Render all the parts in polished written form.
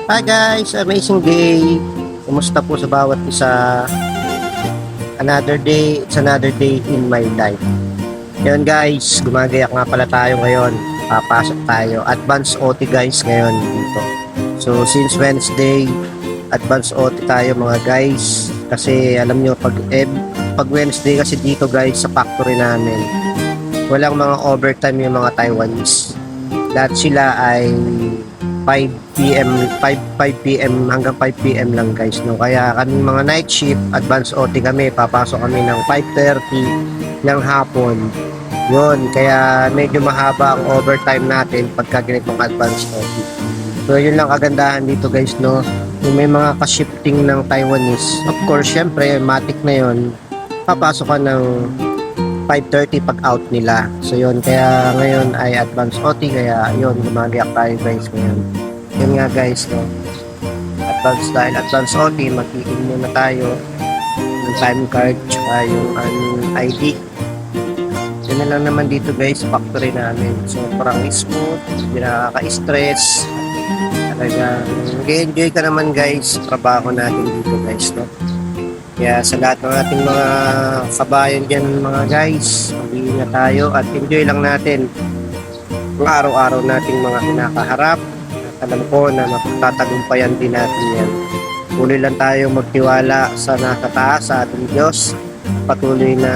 Hi guys, amazing day. Kumusta po sa bawat isa? Another day, it's another day in my life. Ngayon guys, gumagayak nga pala tayo ngayon. Papasok tayo. Advance OT guys ngayon dito. So since Wednesday, advance OT tayo mga guys. Kasi alam nyo, pag Wednesday kasi dito guys sa factory namin, walang mga overtime yung mga Taiwanese. Lahat sila ay 5 p.m. 5 p.m. hanggang 5 p.m. lang guys, no. Kaya kami mga night shift, advance OT kami, papasok kami ng 5:30 ng hapon. Yun, kaya medyo mahaba ang overtime natin pagka ganitong advance OT. So yun lang kagandahan dito guys, no. Yung may mga ka-shifting ng Taiwanese, of course syempre matic na yun, papasok ka ng 5:30 pag out nila. So yun, kaya ngayon ay advance OT, kaya yun, gumagayak tayo guys ngayon. Yun nga guys, no. Advance OT, mag-i-in muna tayo ng time card tsaka yung ID. Yun na lang naman dito guys, factory namin. So parang smooth, hindi nakaka-stress. Talagang nag-enjoy ka naman guys sa trabaho natin dito guys, no. Kaya sa lahat ng ating mga kabayan dyan mga guys, mag-iingat tayo at enjoy lang natin ang araw-araw nating mga kinakaharap. At alam ko na matatagumpayan din natin yan. Patuloy lang tayo magtiwala sa nakataas, sa ating Diyos. Patuloy na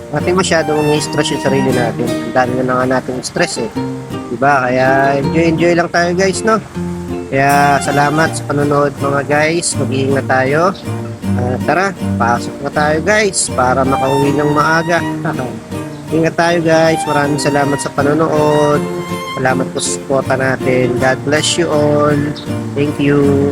natin masyadong i-stress yung sarili natin. Dahil na nga natin stress eh. Diba? Kaya enjoy lang tayo guys, no? Kaya salamat sa panonood mga guys. Mag-iingat tayo. Tara, pasok na tayo guys para makauwi ng maaga. Ingat tayo guys. Maraming salamat sa panonood. Salamat po sa suporta natin. God bless you all. Thank you.